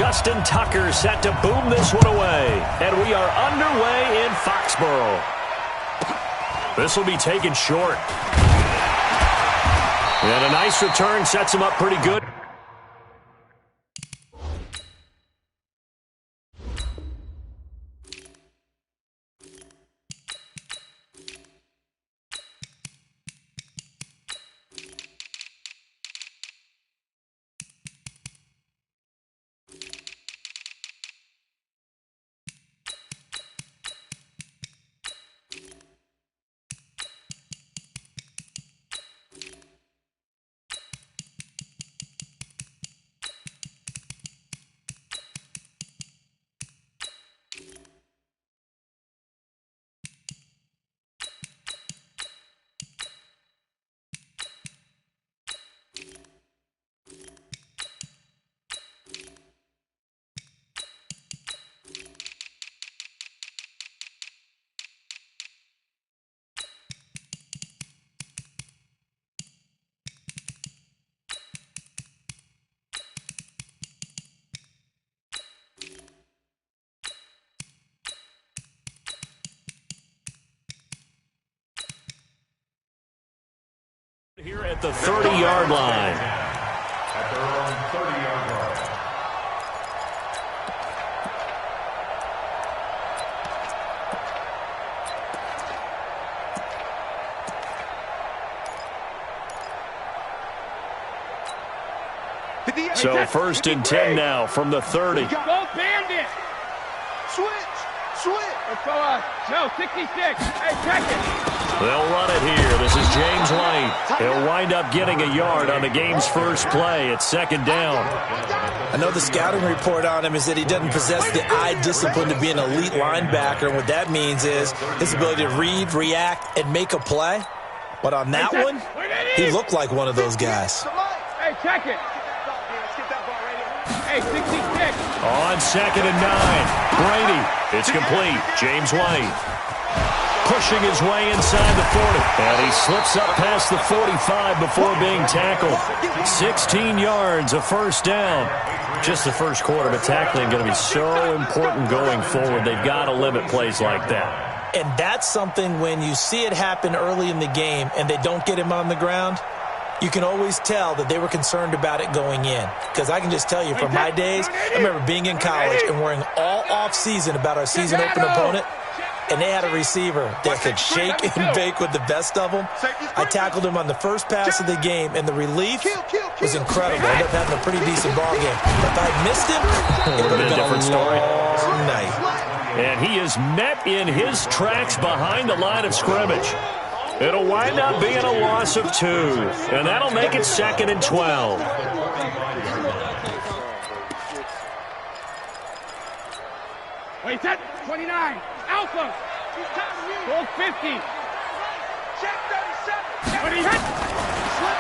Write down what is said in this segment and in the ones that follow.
Justin Tucker set to boom this one away. And we are underway in Foxborough. This will be taken short. And a nice return sets him up pretty good. Here at the 30-yard line. At their own 30-yard line. So 1st and 10 now from the 30. Go Bandit! Switch! Let's go, Joe, 66. Hey, check it. They'll run it here. This is James Lane. He'll wind up getting a yard on the game's first play. It's 2nd down. I know the scouting report on him is that he doesn't possess the eye discipline to be an elite linebacker. And what that means is his ability to read, react, and make a play. But on that one, he looked like one of those guys. Hey, check it. Hey, 66. On 2nd and 9. Brady. It's complete. James Lane. Pushing his way inside the 40. And he slips up past the 45 before being tackled. 16 yards, a 1st down. Just the first quarter, but tackling going to be so important going forward. They've got to limit plays like that. And that's something when you see it happen early in the game and they don't get him on the ground, you can always tell that they were concerned about it going in. Because I can just tell you from my days, I remember being in college and worrying all off-season about our season-open opponent, and they had a receiver that could shake and bake with the best of them. I tackled him on the first pass of the game, and the relief was incredible. I ended up having a pretty decent ball game. If I missed him, it would have been a different story. Night. And he is met in his tracks behind the line of scrimmage. It'll wind up being a loss of 2, and that'll make it 2nd and 12. Wait, that 29. Alpha. Gold 50.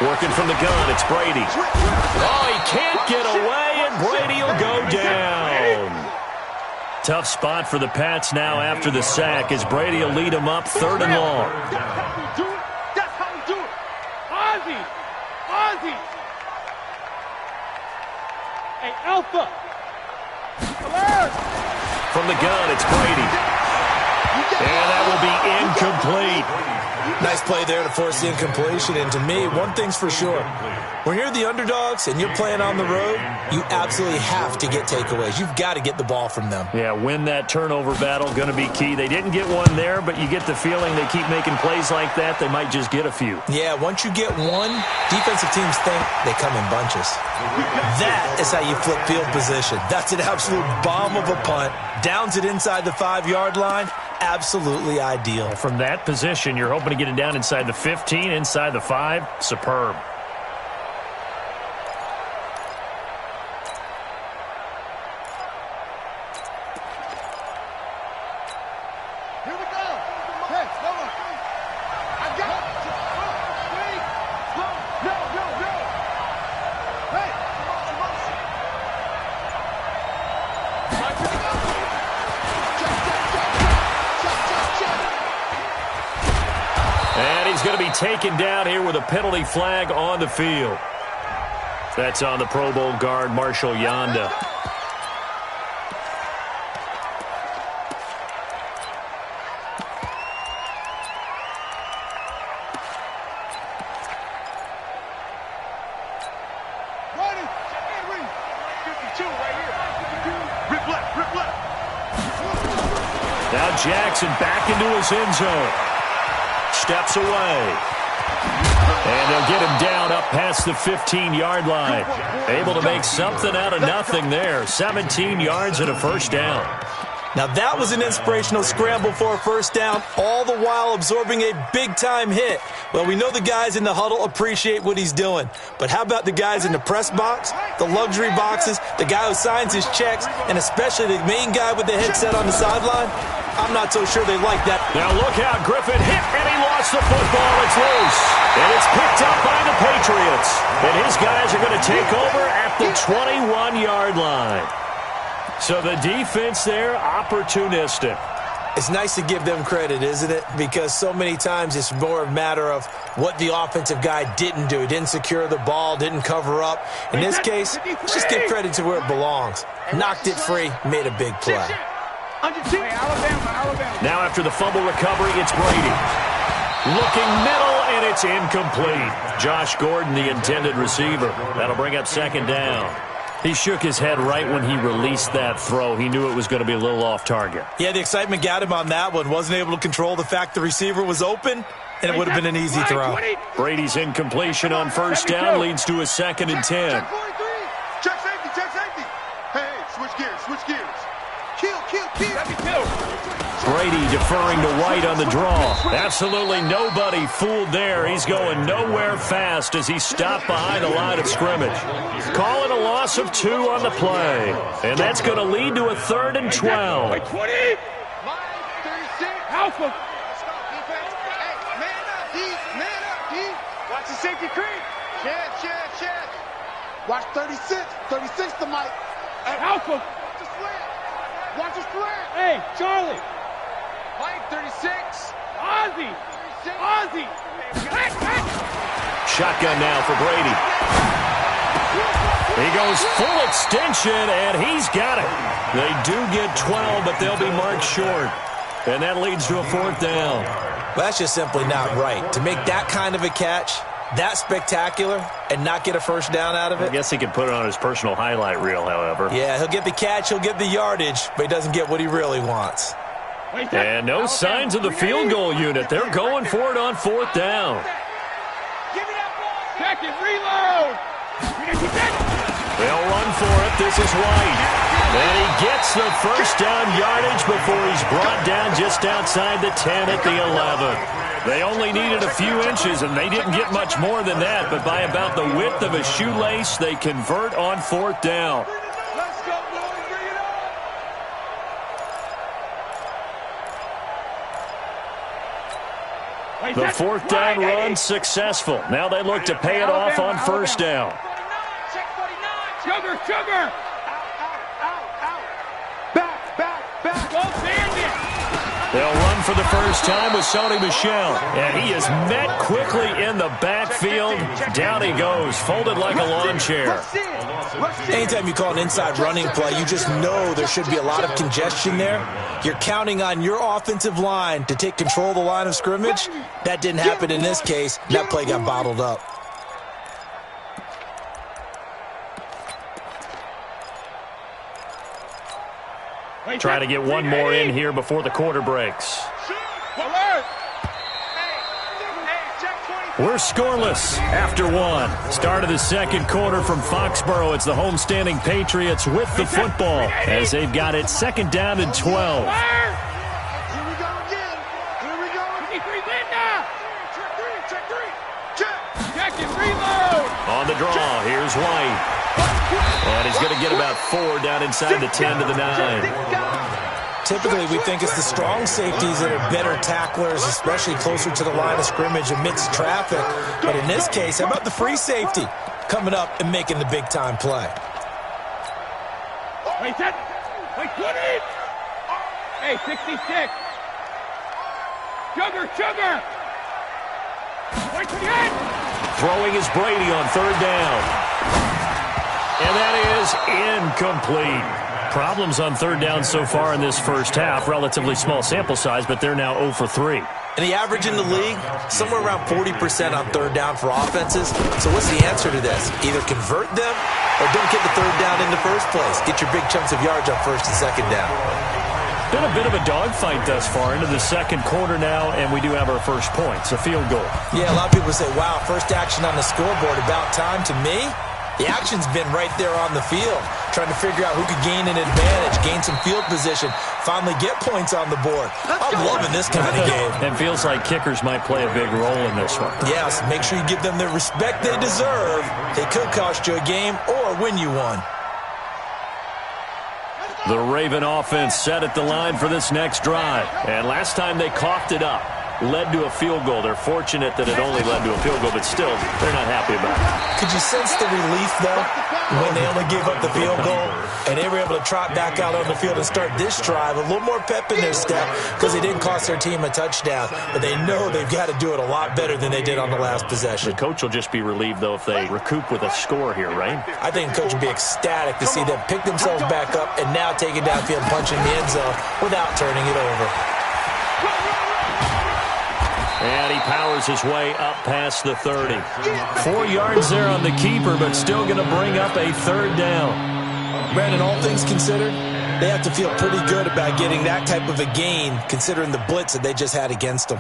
Working from the gun, it's Brady. Oh, he can't get away, and Brady will go down. Tough spot for the Pats now after the sack as Brady will lead them up 3rd and long. That's how we do it. Ozzie. Hey, Alpha. Alert. From the gun, it's Brady. And that will be incomplete. Nice play there to force the incompletion. And to me, one thing's for sure. When you're the underdogs and you're playing on the road, you absolutely have to get takeaways. You've got to get the ball from them. Yeah, win that turnover battle, going to be key. They didn't get one there, but you get the feeling they keep making plays like that, they might just get a few. Yeah, once you get one, defensive teams think they come in bunches. That is how you flip field position. That's an absolute bomb of a punt. Downs it inside the 5-yard line. Absolutely ideal. From that position, you're hoping to get it down inside the 15, inside the 5. Superb. Here we go. Hey, come on. I got it. Wait. No. Hey. And he's going to be taken down here with a penalty flag on the field. That's on the Pro Bowl guard, Marshall Yanda. Rip left, rip left. Now Jackson back into his end zone. Steps away. And they'll get him down up past the 15-yard line. Able to make something out of nothing there. 17 yards and a first down. Now that was an inspirational scramble for a first down, all the while absorbing a big-time hit. Well, we know the guys in the huddle appreciate what he's doing. But how about the guys in the press box, the luxury boxes, the guy who signs his checks, and especially the main guy with the headset on the sideline? I'm not so sure they like that. Now look out, Griffin hit, and he lost the football. It's loose. And it's picked up by the Patriots. And his guys are going to take over at the 21-yard line. So the defense there, opportunistic. It's nice to give them credit, isn't it? Because so many times it's more a matter of what the offensive guy didn't do. He didn't secure the ball, didn't cover up. In this case, let's just give credit to where it belongs. Knocked it free, made a big play. Now after the fumble recovery, it's Brady. Looking middle, and it's incomplete. Josh Gordon, the intended receiver. That'll bring up second down. He shook his head right when he released that throw. He knew it was going to be a little off target. Yeah, the excitement got him on that one. Wasn't able to control the fact the receiver was open, and it would have been an easy throw. Brady's incompletion on first down leads to a 2nd and 10. Check safety, check safety. Hey, switch gears, switch gears. Kill, kill, kill. Let me kill. Brady deferring to White on the draw. Absolutely nobody fooled there. He's going nowhere fast as he stopped behind the line of scrimmage. Calling a loss of 2 on the play. And that's going to lead to a 3rd and 12. 20. Alpha. Man up, D. Man up, D. Watch the safety creep. Check. Watch 36. 36 to Mike. Alpha. Watch the slant. Watch the slant. Hey, Charlie. Mike, 36. Ozzy. Shotgun now for Brady. He goes full extension, and he's got it. They do get 12, but they'll be marked short. And that leads to a 4th down. Well, that's just simply not right. To make that kind of a catch, that spectacular, and not get a first down out of it. I guess he could put it on his personal highlight reel, however. Yeah, he'll get the catch, he'll get the yardage, but he doesn't get what he really wants. And no signs of the field goal unit. They're going for it on 4th down. Check it, reload. They'll run for it. This is White. And he gets the first down yardage before he's brought down just outside the 10 at the 11. They only needed a few inches, and they didn't get much more than that. But by about the width of a shoelace, they convert on 4th down. Let's go, boys. Bring it on. The 4th down run successful. Now they look to pay it off on first down. Sugar. Out. Back. Go Bandit. They'll run for the first time with Sony Michel. And he is met quickly in the backfield. Down he goes, folded like a lawn chair. Anytime you call an inside running play, you just know there should be a lot of congestion there. You're counting on your offensive line to take control of the line of scrimmage. That didn't happen in this case. That play got bottled up. Trying to get one more in here before the quarter breaks. We're scoreless after 1. Start of the second quarter from Foxborough. It's the homestanding Patriots with the football as they've got it 2nd down and 12. Here we go again. Linda. Check 3. Check and reload. On the draw, here's White. And he's going to get about 4 down inside the 10 to the 9. Typically, we think it's the strong safeties that are better tacklers, especially closer to the line of scrimmage amidst traffic. But in this case, how about the free safety coming up and making the big-time play? Wait, 20. Hey, 66. Sugar. 28. Throwing is Brady on 3rd down. And that is incomplete. Problems on 3rd down so far in this first half. Relatively small sample size, but they're now 0 for 3. And the average in the league, somewhere around 40% on third down for offenses. So what's the answer to this? Either convert them or don't get the third down in the first place. Get your big chunks of yards on first and second down. Been a bit of a dogfight thus far into the second quarter now, and we do have our first points, a field goal. Yeah, a lot of people say, wow, first action on the scoreboard, about time. To me, the action's been right there on the field, trying to figure out who could gain an advantage, gain some field position, finally get points on the board. I'm loving this kind of game. It feels like kickers might play a big role in this one. Yes, make sure you give them the respect they deserve. They could cost you a game or win you one. The Raven offense set at the line for this next drive. And last time they coughed it up, led to a field goal. They're fortunate that it only led to a field goal, but still, they're not happy about it. Could you sense the relief, though, when they only gave up the field goal and they were able to trot back out on the field and start this drive? A little more pep in their step because they didn't cost their team a touchdown, but they know they've got to do it a lot better than they did on the last possession. The coach will just be relieved, though, if they recoup with a score here, right? I think the coach will be ecstatic to see them pick themselves back up and now take it downfield, punching the end zone without turning it over. And he powers his way up past the 30. 4 yards there on the keeper, but still going to bring up a third down. Brandon, all things considered, they have to feel pretty good about getting that type of a gain, considering the blitz that they just had against them.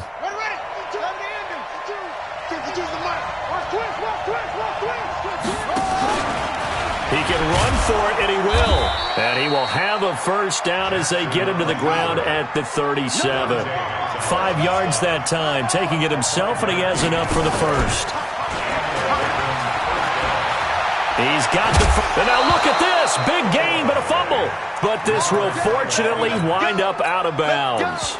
He can run for it, and he will. And he will have a first down as they get him to the ground at the 37. 5 yards that time, taking it himself, and he has enough for the first. He's got the and now look at this. Big gain, but a fumble. But this will fortunately wind up out of bounds.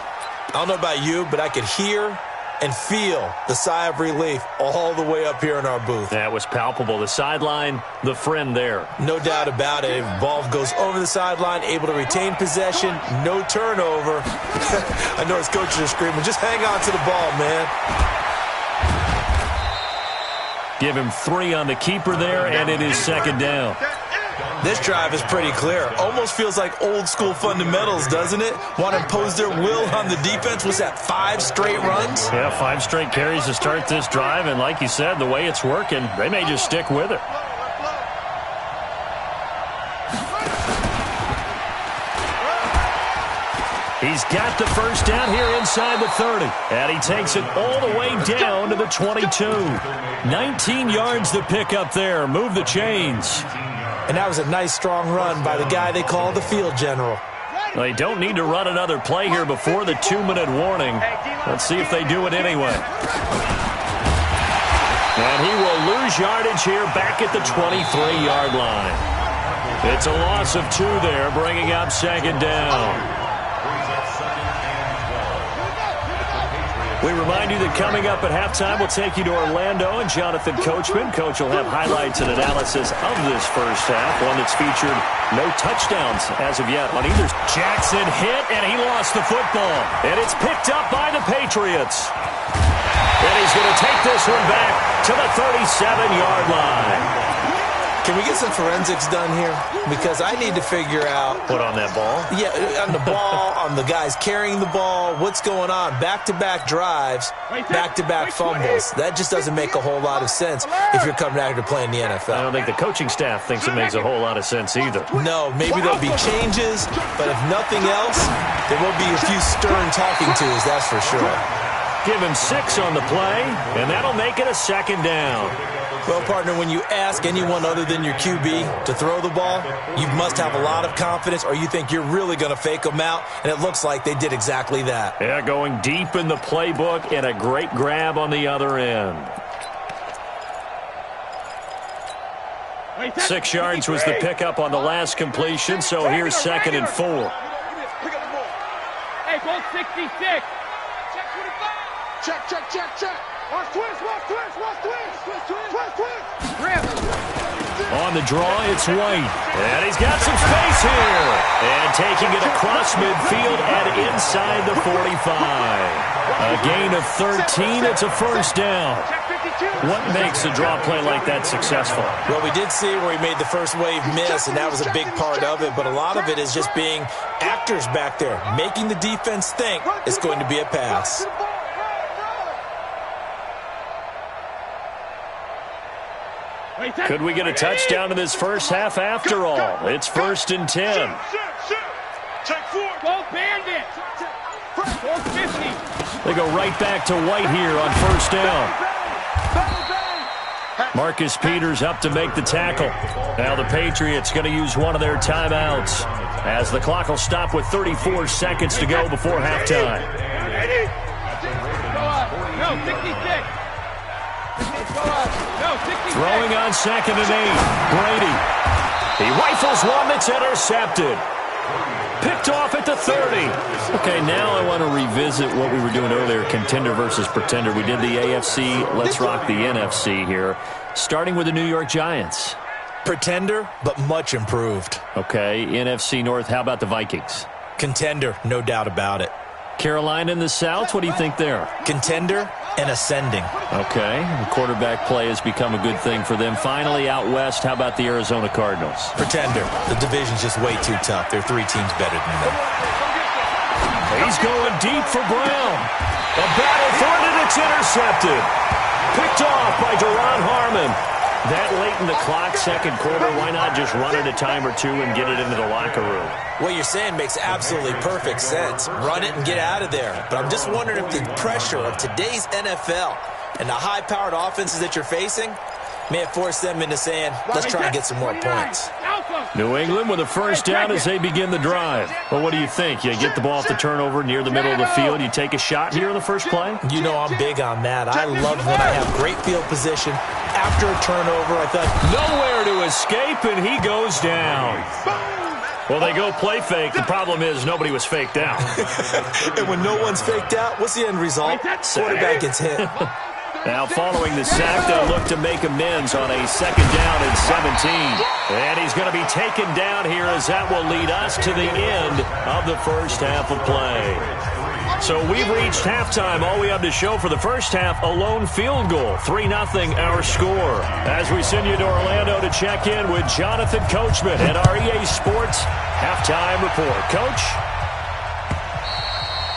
I don't know about you, but I could hear and feel the sigh of relief all the way up here in our booth. That was palpable. The sideline, the friend there. No doubt about it. Ball goes over the sideline, able to retain possession, no turnover. I know his coaches are screaming, just hang on to the ball, man. Give him 3 on the keeper there, and it is second down. This drive is pretty clear. Almost feels like old school fundamentals, doesn't it? Want to impose their will on the defense. Was that 5 straight runs? Yeah, 5 straight carries to start this drive, and like you said, the way it's working, they may just stick with it. He's got the first down here inside the 30. And he takes it all the way down to the 22. 19 yards to pick up there. Move the chains. And that was a nice, strong run by the guy they call the field general. They don't need to run another play here before the 2-minute warning. Let's see if they do it anyway. And he will lose yardage here back at the 23-yard line. It's a loss of 2 there, bringing up second down. We remind you that coming up at halftime, we'll take you to Orlando and Jonathan Coachman. Coach will have highlights and analysis of this first half, one that's featured no touchdowns as of yet on either. Jackson hit, and he lost the football. And it's picked up by the Patriots. And he's going to take this one back to the 37-yard line. Can we get some forensics done here? Because I need to figure out... What, on that ball? Yeah, on the ball, on the guys carrying the ball, what's going on? Back-to-back drives, back-to-back fumbles. That just doesn't make a whole lot of sense if you're coming out here to play in the NFL. I don't think the coaching staff thinks it makes a whole lot of sense either. No, maybe there'll be changes, but if nothing else, there will be a few stern talking tos, that's for sure. Give him 6 on the play, and that'll make it a second down. Well, partner, when you ask anyone other than your QB to throw the ball, you must have a lot of confidence, or you think you're really going to fake them out, and it looks like they did exactly that. Yeah, going deep in the playbook and a great grab on the other end. 6 yards was the pickup on the last completion, so here's 2nd and 4. Hey, ball 66. Check 25. Check. Watch twist. On the draw, it's White. And he's got some space here. And taking it across midfield and inside the 45. A gain of 13. It's a first down. What makes a draw play like that successful? Well, we did see where he made the first wave miss, and that was a big part of it. But a lot of it is just being actors back there, making the defense think it's going to be a pass. Could we get a touchdown in this first half after all? It's 1st and 10. Take 4. Go Bandit. 450. They go right back to White here on 1st down. Marcus Peters up to make the tackle. Now the Patriots going to use one of their timeouts as the clock will stop with 34 seconds to go before halftime. No, 66. Throwing on 2nd and 8. Brady. He rifles one that's intercepted. Picked off at the 30. Okay, now I want to revisit what we were doing earlier, contender versus pretender. We did the AFC. Let's rock the NFC here, starting with the New York Giants. Pretender, but much improved. Okay, NFC North, how about the Vikings? Contender, no doubt about it. Carolina in the South, what do you think there? Contender and ascending. Okay, the quarterback play has become a good thing for them. Finally, out west, how about the Arizona Cardinals? Pretender. The division's just way too tough. There are 3 teams better than them. He's going deep for Brown. A battle for it, and it's intercepted. Picked off by Duron Harmon. That late in the clock, second quarter, why not just run it a time or two and get it into the locker room? What you're saying makes absolutely perfect sense. Run it and get out of there. But I'm just wondering if the pressure of today's NFL and the high-powered offenses that you're facing may have forced them into saying, let's try and get some more points. New England with a first down as they begin the drive. Well, what do you think? You get the ball off the turnover near the middle of the field. You take a shot here in the first play? You know I'm big on that. I love when I have great field position. After a turnover, I thought, nowhere to escape, and he goes down. Well, they go play fake. The problem is nobody was faked out. And when no one's faked out, what's the end result? Quarterback gets hit. Now, following the sack, they'll look to make amends on a 2nd down and 17. And he's going to be taken down here as that will lead us to the end of the first half of play. So we've reached halftime. All we have to show for the first half, a lone field goal. 3-0 our score. As we send you to Orlando to check in with Jonathan Coachman at our EA Sports Halftime Report. Coach?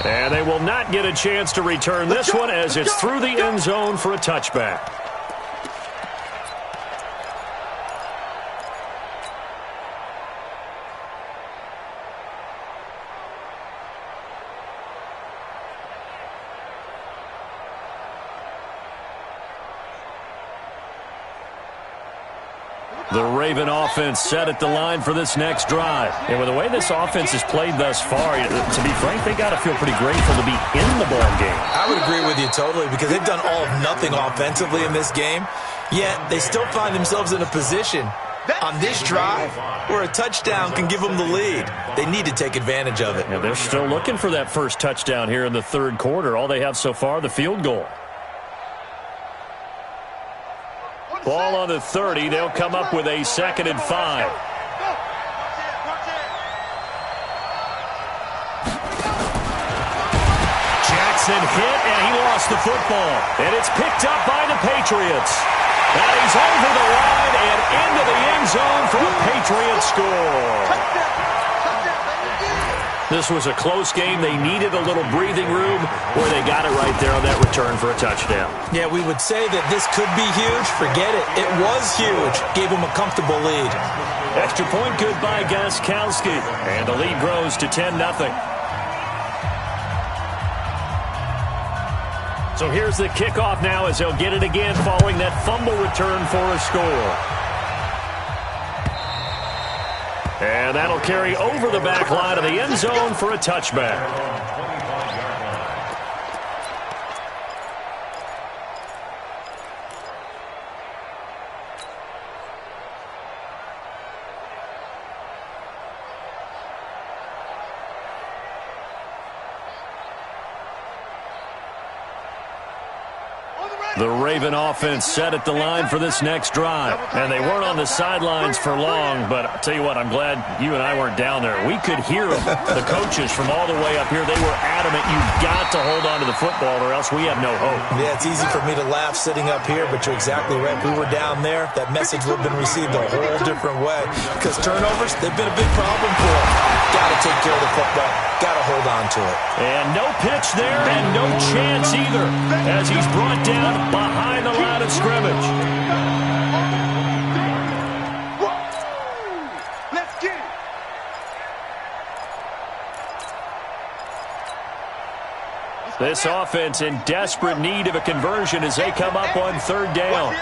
And they will not get a chance to return this one as it's through the end zone for a touchback. The Raven offense set at the line for this next drive. And with the way this offense has played thus far, to be frank, they got to feel pretty grateful to be in the ball game. I would agree with you totally because they've done all of nothing offensively in this game, yet they still find themselves in a position on this drive where a touchdown can give them the lead. They need to take advantage of it. Yeah, they're still looking for that first touchdown here in the third quarter. All they have so far, the field goal. Ball on the 30. They'll come up with a 2nd and 5. Jackson hit, and he lost the football. And it's picked up by the Patriots. And he's over the line and into the end zone for a Patriot score. This was a close game. They needed a little breathing room where they got it right there on that return for a touchdown. Yeah, we would say that this could be huge. Forget it. It was huge. Gave them a comfortable lead. Extra point good by Gostkowski. And the lead grows to 10-0. So here's the kickoff now as they'll get it again following that fumble return for a score. And that'll carry over the back line of the end zone for a touchback. The Raven offense set at the line for this next drive. And they weren't on the sidelines for long, but I'll tell you what, I'm glad you and I weren't down there. We could hear them, the coaches from all the way up here. They were adamant, you've got to hold on to the football or else we have no hope. Yeah, it's easy for me to laugh sitting up here, but you're exactly right. If we were down there, that message would have been received a whole different way. Because turnovers, they've been a big problem for them. Got to take care of the football. Got to hold on to it. And no pitch there and no chance either as he's brought down behind the line of scrimmage. This offense in desperate need of a conversion as they come up on third down.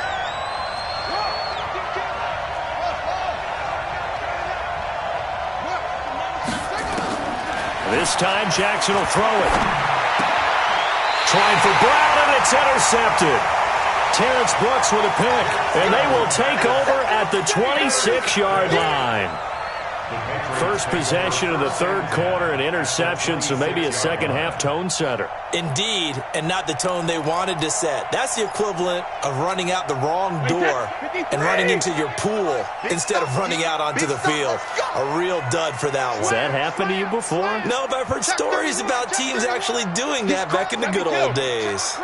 This time Jackson will throw it. Trying for Brown, and it's intercepted. Terrence Brooks with a pick, and they will take over at the 26-yard line. First possession of the third quarter, an interception, so maybe a second-half tone setter. Indeed, and not the tone they wanted to set. That's the equivalent of running out the wrong door and running into your pool instead of running out onto the field. A real dud for that one. Has that happened to you before? No, but I've heard stories about teams actually doing that back in the good old days.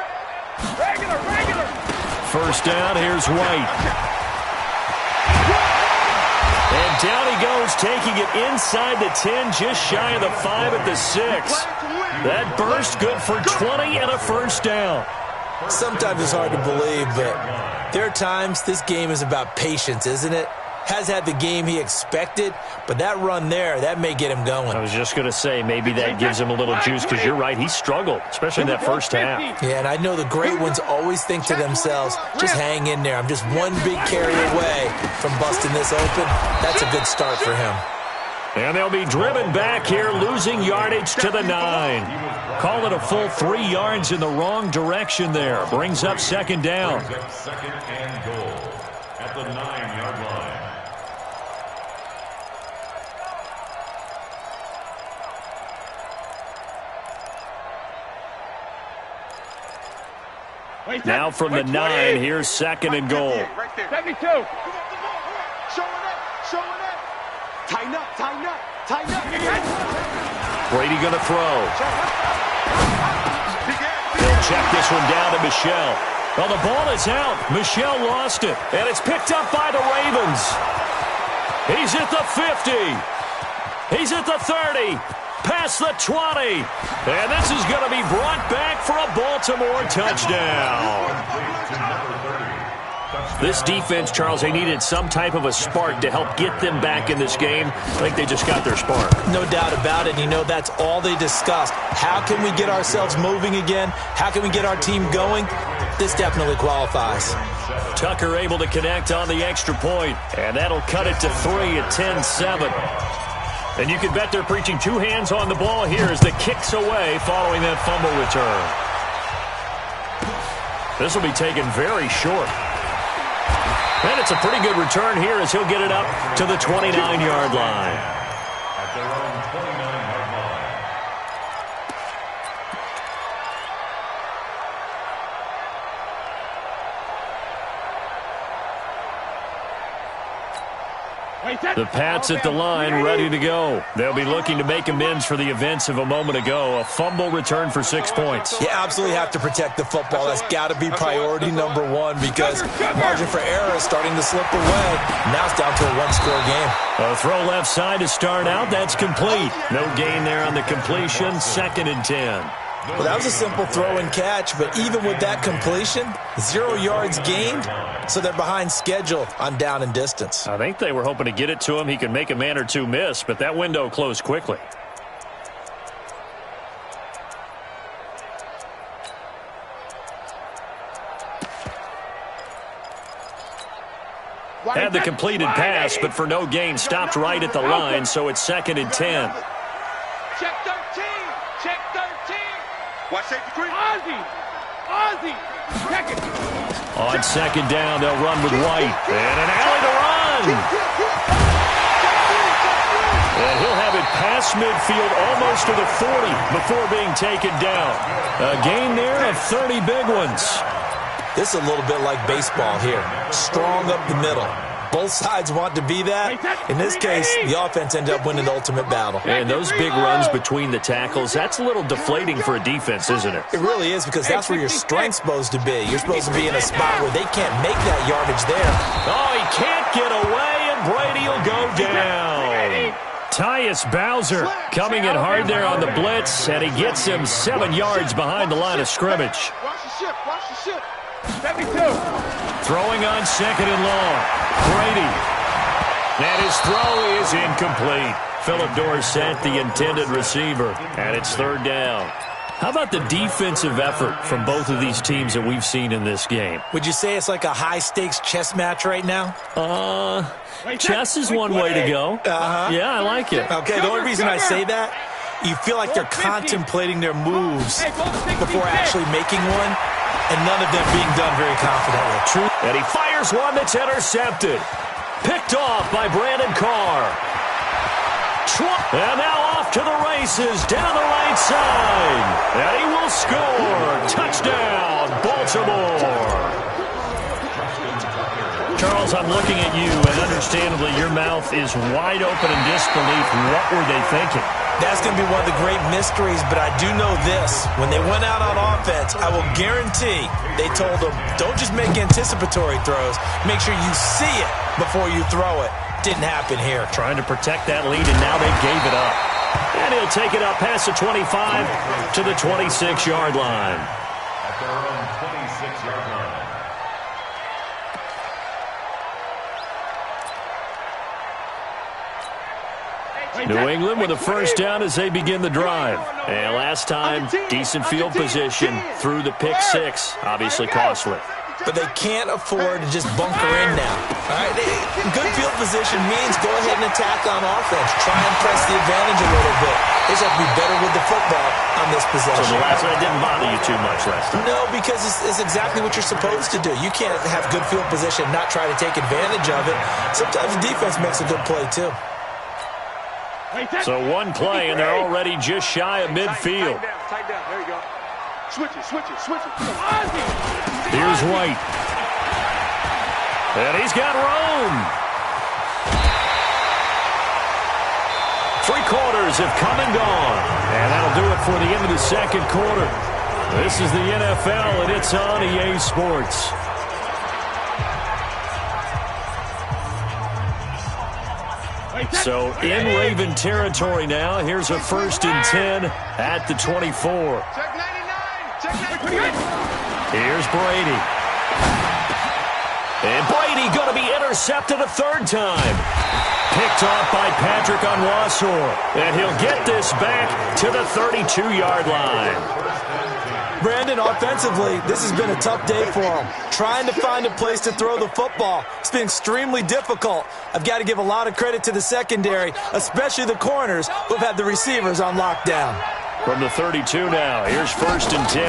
First down, here's White. And down he goes, taking it inside the 10, just shy of the 5 at the 6. That burst good for 20 and a first down. Sometimes it's hard to believe, but there are times this game is about patience, isn't it? Has had the game he expected, but that run there, that may get him going. I was just going to say, maybe that gives him a little juice, because you're right, he struggled, especially in that first half. Yeah, and I know the great ones always think to themselves, just hang in there. I'm just one big carry away from busting this open. That's a good start for him. And they'll be driven back here, losing yardage to the 9. Call it a full 3 yards in the wrong direction there. Brings up second down. Second and goal at the 9-yard line. Now from the 9, here's second and goal. 72. Showing it. Tighten up. Brady going to throw. He'll check this one down to Michel. Well, the ball is out. Michel lost it, and it's picked up by the Ravens. He's at the 50. He's at the 30. Past the 20. And this is going to be brought back for a Baltimore touchdown. This defense, Charles, they needed some type of a spark to help get them back in this game. I think they just got their spark. No doubt about it. You know, that's all they discussed. How can we get ourselves moving again? How can we get our team going? This definitely qualifies. Tucker able to connect on the extra point, and that'll cut it to 3 at 10-7. And you can bet they're preaching 2 hands on the ball here as the kick's away following that fumble return. This will be taken very short. And it's a pretty good return here as he'll get it up to the 29-yard line. At their own 29-yard line. The Pats at the line, ready to go. They'll be looking to make amends for the events of a moment ago. A fumble return for 6 points. You absolutely have to protect the football. That's got to be priority number 1 because margin for error is starting to slip away. Now it's down to a 1-score game. A throw left side to start out. That's complete. No gain there on the completion. 2nd and 10. Well, that was a simple throw and catch, but even with that completion, 0 yards gained, so they're behind schedule on down and distance. I think they were hoping to get it to him. He could make a man or two miss, but that window closed quickly. Had the completed pass, but for no gain, stopped right at the line, so it's 2nd and 10. Check 13. Check 13. Watch safety creep. Ozzie. Check it. On second down, they'll run with White. And an alley to run. And he'll have it past midfield almost to the 40 before being taken down. A gain there of 30 big ones. This is a little bit like baseball here. Strong up the middle. Both sides want to be that. In this case, the offense ended up winning the ultimate battle. And those big runs between the tackles, that's a little deflating for a defense, isn't it? It really is because that's where your strength's supposed to be. You're supposed to be in a spot where they can't make that yardage there. Oh, he can't get away, and Brady will go down. Tyus Bowser coming in hard there on the blitz, and he gets him 7 yards behind the line of scrimmage. Watch the ship. 72. Throwing on 2nd and long. Brady. And his throw is incomplete. Philip Dorsett, the intended receiver, and it's 3rd down. How about the defensive effort from both of these teams that we've seen in this game? Would you say it's like a high-stakes chess match right now? Chess is one way to go. Yeah, I like it. Okay, the only reason I say that, you feel like they're contemplating their moves before actually making one, and none of them being done very confidently. True. And he fires one that's intercepted. Picked off by Brandon Carr. And now off to the races down the right side. And he will score. Touchdown, Baltimore. Charles, I'm looking at you, and understandably your mouth is wide open in disbelief. What were they thinking? That's going to be one of the great mysteries, but I do know this. When they went out on offense, I will guarantee they told them, don't just make anticipatory throws. Make sure you see it before you throw it. Didn't happen here. Trying to protect that lead, and now they gave it up. And he'll take it up past the 25 to the 26-yard line. At their own 26-yard line. New England with a first down as they begin the drive. And last time, decent field position through the pick six. Obviously costly. But they can't afford to just bunker in now. All right? Good field position means go ahead and attack on offense. Try and press the advantage a little bit. They just have to be better with the football on this possession. So the last one didn't bother you too much last time? No, because it's exactly what you're supposed to do. You can't have good field position and not try to take advantage of it. Sometimes the defense makes a good play, too. So one play, and they're already just shy of midfield. Tight down. There you go. Switch it. Here's White. And he's got Rome. 3 quarters have come and gone. And that'll do it for the end of the second quarter. This is the NFL, and it's on EA Sports. So in Raven territory now. Here's a 1st and 10 at the 24. Check 99. Here's Brady. And Brady going to be intercepted a 3rd time. Picked off by Patrick Onwuasor. And he'll get this back to the 32-yard line. Brandon, offensively, this has been a tough day for him. Trying to find a place to throw the football. It's been extremely difficult. I've got to give a lot of credit to the secondary, especially the corners who have had the receivers on lockdown. From the 32 now, here's 1st and 10.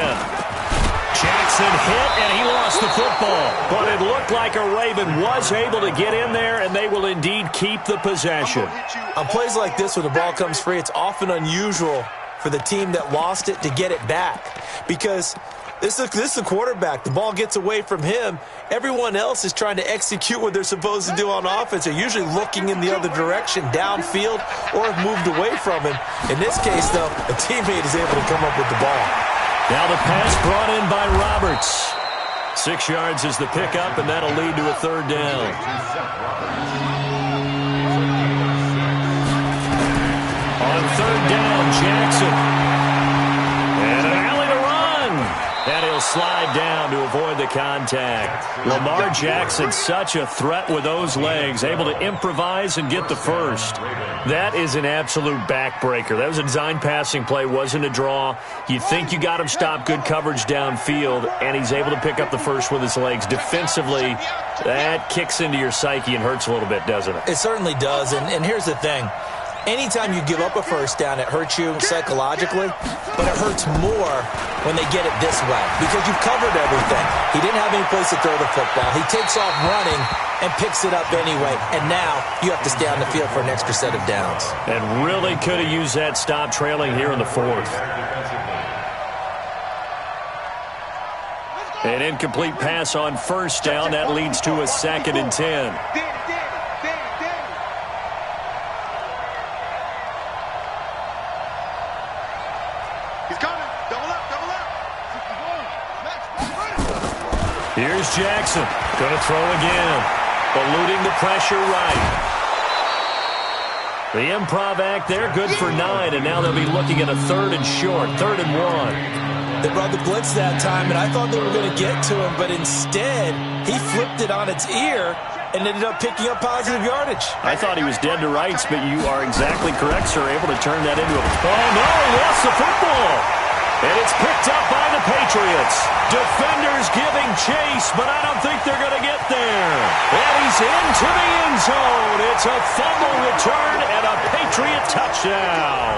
Jackson hit, and he lost the football. But it looked like a Raven was able to get in there, and they will indeed keep the possession. On plays like this, when the ball comes free, it's often unusual for the team that lost it to get it back. Because this is a quarterback. The ball gets away from him. Everyone else is trying to execute what they're supposed to do on offense. They're usually looking in the other direction, downfield, or have moved away from him. In this case, though, a teammate is able to come up with the ball. Now the pass brought in by Roberts. 6 yards is the pickup, and that'll lead to a 3rd down. On 3rd down, Jackson. And an alley to run. And he'll slide down to avoid the contact. Lamar Jackson, such a threat with those legs, able to improvise and get the first. That is an absolute backbreaker. That was a design passing play, wasn't a draw. You think you got him stopped, good coverage downfield, and he's able to pick up the first with his legs. Defensively, that kicks into your psyche and hurts a little bit, doesn't it? It certainly does, and here's the thing. Anytime you give up a first down, it hurts you psychologically, but it hurts more when they get it this way because you've covered everything. He didn't have any place to throw the football. He takes off running and picks it up anyway, and now you have to stay on the field for an extra set of downs. And really could have used that stop trailing here in the 4th. An incomplete pass on 1st down. That leads to a 2nd and 10. Here's Jackson. Going to throw again. Eluding the pressure right. The improv act there, good for 9, and now they'll be looking at a 3rd and short, 3rd and 1. They brought the blitz that time, and I thought they were going to get to him, but instead he flipped it on its ear and ended up picking up positive yardage. I thought he was dead to rights, but you are exactly correct, sir. Able to turn that into a... Oh, no, he lost the football. And it's picked up by the Patriots. Defenders giving chase, but I don't think they're going to get there. And he's into the end zone. It's a fumble return and a Patriot touchdown.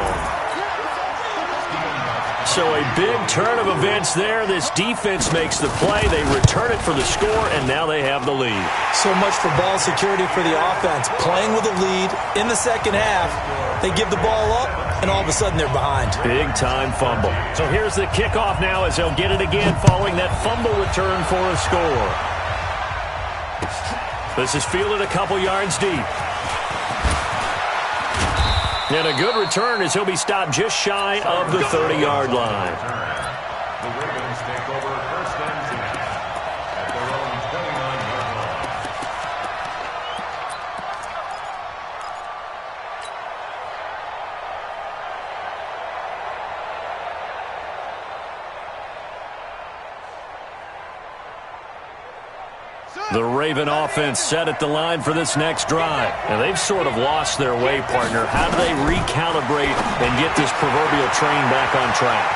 So a big turn of events there. This defense makes the play. They return it for the score, and now they have the lead. So much for ball security for the offense. Playing with a lead in the second half, they give the ball up, and all of a sudden they're behind. Big-time fumble. So here's the kickoff now as they'll get it again following that fumble return for a score. This is fielded a couple yards deep. And a good return as he'll be stopped just shy of the 30-yard line. The Ravens take over first and 10 at their own 29-yard line. The Raven offense set at the line for this next drive. And they've sort of lost their way, partner. How do they recalibrate and get this proverbial train back on track?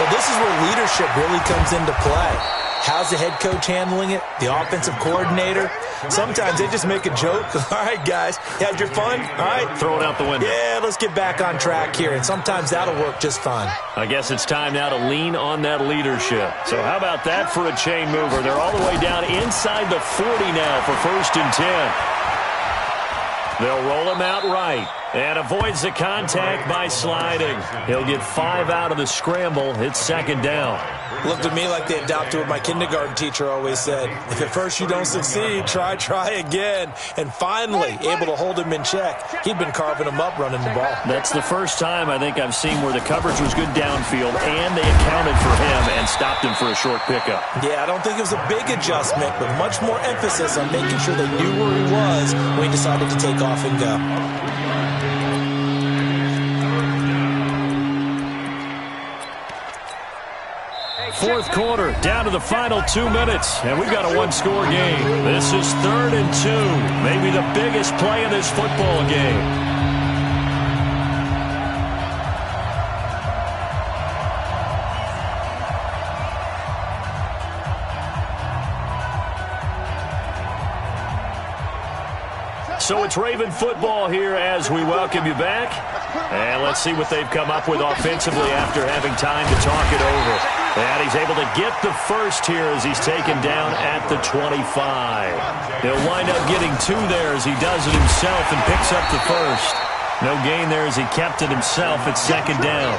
Well, this is where leadership really comes into play. How's the head coach handling it? The offensive coordinator? Sometimes they just make a joke. All right, guys, you had your fun? All right. Throw it out the window. Yeah, let's get back on track here. And sometimes that'll work just fine. I guess it's time now to lean on that leadership. So how about that for a chain mover? They're all the way down inside the 40 now for 1st and 10. They'll roll him out right. And avoids the contact by sliding. He'll get 5 out of the scramble. It's 2nd down. Looked at me like they adopted what my kindergarten teacher always said. If at first you don't succeed, try again. And finally, able to hold him in check. He'd been carving him up running the ball. That's the first time I think I've seen where the coverage was good downfield and they accounted for him and stopped him for a short pickup. Yeah, I don't think it was a big adjustment, but much more emphasis on making sure they knew where he was when he decided to take off and go. Fourth quarter, down to the final 2 minutes, and we've got a one-score game. This is 3rd and 2, maybe the biggest play in this football game. So it's Raven football here as we welcome you back. And let's see what they've come up with offensively after having time to talk it over. And he's able to get the first here as he's taken down at the 25. He'll wind up getting 2 there as he does it himself and picks up the first. No gain there as he kept it himself at 2nd down.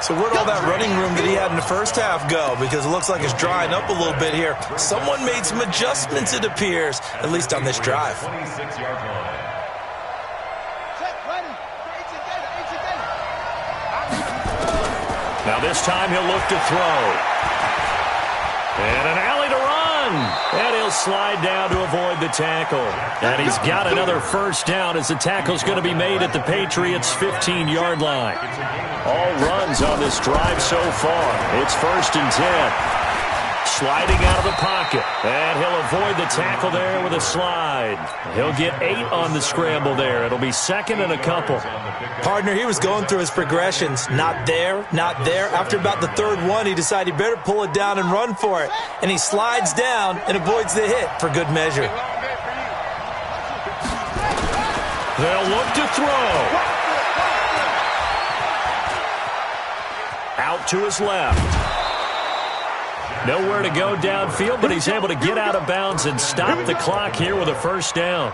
So where'd all that running room that he had in the first half go? Because it looks like it's drying up a little bit here. Someone made some adjustments, it appears, at least on this drive. 26-yard line. Now this time he'll look to throw. And an alley to run. And he'll slide down to avoid the tackle. And he's got another first down as the tackle's going to be made at the Patriots' 15-yard line. All runs on this drive so far. It's 1st and 10. Sliding out of the pocket. And he'll avoid the tackle there with a slide. He'll get 8 on the scramble there. It'll be 2nd and a couple. Partner, he was going through his progressions. Not there, not there. After about the 3rd one, he decided he better pull it down and run for it. And he slides down and avoids the hit for good measure. They'll look to throw. Out to his left. Nowhere to go downfield, but he's able to get out of bounds and stop the clock here with a first down.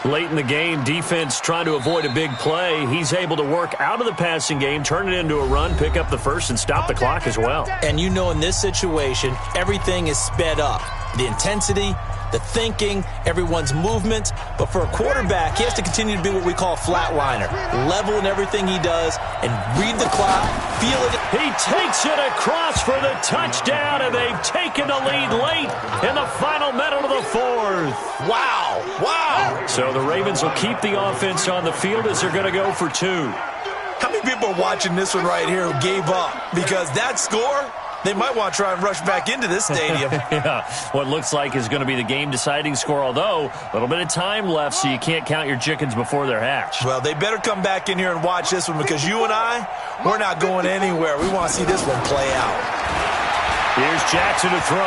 Late in the game, defense trying to avoid a big play. He's able to work out of the passing game, turn it into a run, pick up the first, and stop the clock as well. And you know in this situation, everything is sped up. The intensity, the thinking, everyone's movement. But for a quarterback, he has to continue to be what we call a flatliner. Level in everything he does and read the clock, feel it. He takes it across for the touchdown, and they've taken the lead late in the final minute of the 4th. Wow, wow. So the Ravens will keep the offense on the field as they're going to go for 2. How many people are watching this one right here who gave up? Because that score, They might want to try and rush back into this stadium. Yeah, what looks like is going to be the game-deciding score, although a little bit of time left, so you can't count your chickens before they're hatched. Well, they better come back in here and watch this one, because you and I, we're not going anywhere. We want to see this one play out. Here's Jackson to throw.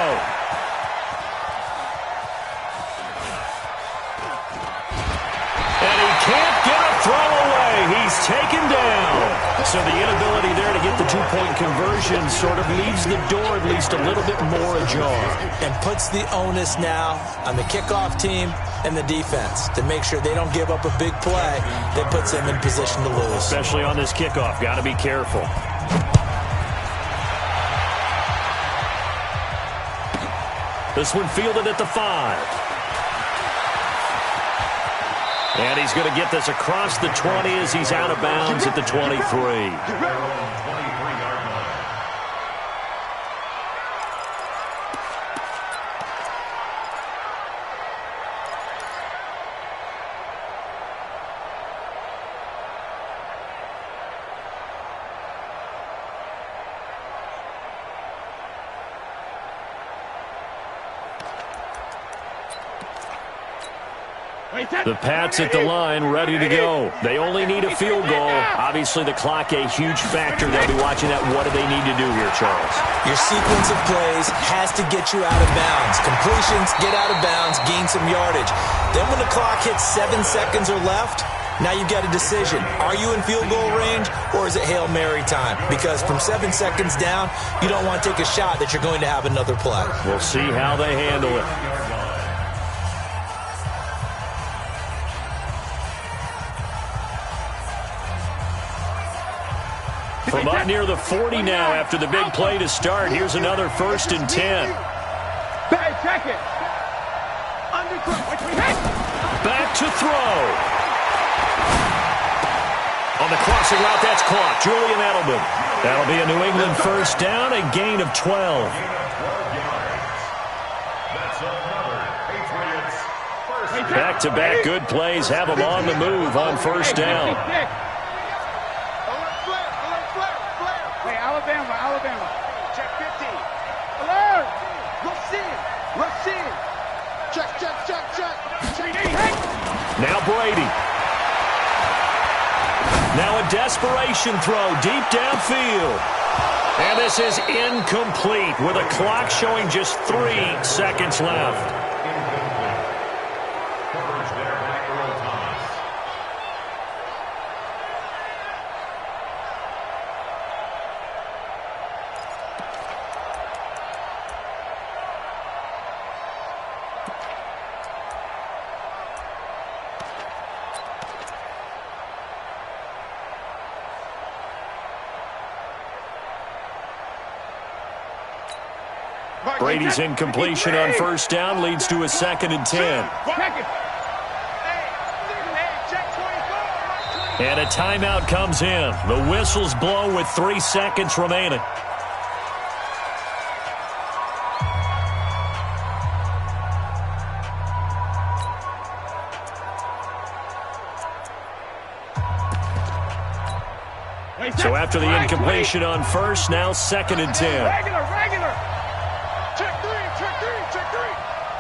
And he can't get a throw away. He's taken down. So the inability there to get the two-point conversion sort of leaves the door at least a little bit more ajar. And puts the onus now on the kickoff team and the defense to make sure they don't give up a big play that puts them in position to lose. Especially on this kickoff. Got to be careful. This one fielded at the 5. And he's going to get this across the 20 as he's out of bounds at the 23. The Pats at the line, ready to go. They only need a field goal. Obviously, the clock a huge factor. They'll be watching that. What do they need to do here, Charles? Your sequence of plays has to get you out of bounds. Completions, get out of bounds, gain some yardage. Then when the clock hits 7 seconds or left, now you've got a decision. Are you in field goal range, or is it Hail Mary time? Because from 7 seconds down, you don't want to take a shot that you're going to have another play. We'll see how they handle it. From up near the 40 now after the big play to start. Here's another 1st and 10. Hey, check it. Back to throw. On the crossing route, that's caught. Julian Edelman. That'll be a New England 1st down, a gain of 12. Back-to-back good plays have them on the move on 1st down. Alabama. Check 50. Alert. Rush in. Check. Now Brady. Now a desperation throw deep downfield. And this is incomplete with a clock showing just 3 seconds left. Brady's incompletion on 1st down leads to a 2nd and 10. And a timeout comes in. The whistle's blown with 3 seconds remaining. So after the incompletion on 1st, now 2nd and 10. Regular. Check three.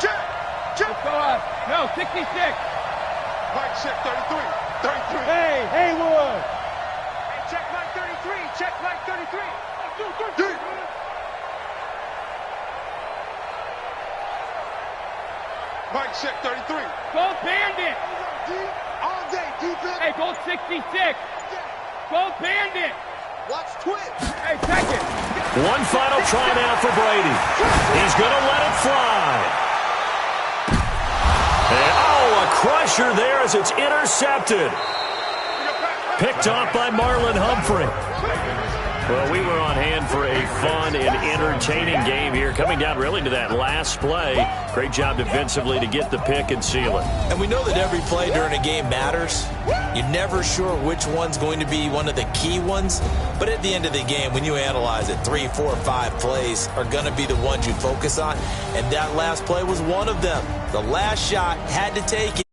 Check. Go up. No, 66. Mike, check 33. Hey, Haywood. Hey, check Mike 33. Check Mike 33. 1, 2, 3. Mike, check 33. Gold Bandit. All day, defense. Hey, Gold 66. Gold Bandit. Watch Twitch. Hey, check it. One final try now for Brady. He's going to let it fly. And, a crusher there as it's intercepted. Picked off by Marlon Humphrey. Well, we were on hand for a fun and entertaining game here. Coming down really to that last play. Great job defensively to get the pick and seal it. And we know that every play during a game matters. You're never sure which one's going to be one of the key ones. But at the end of the game, when you analyze it, 3, 4, 5 plays are going to be the ones you focus on. And that last play was one of them. The last shot had to take it.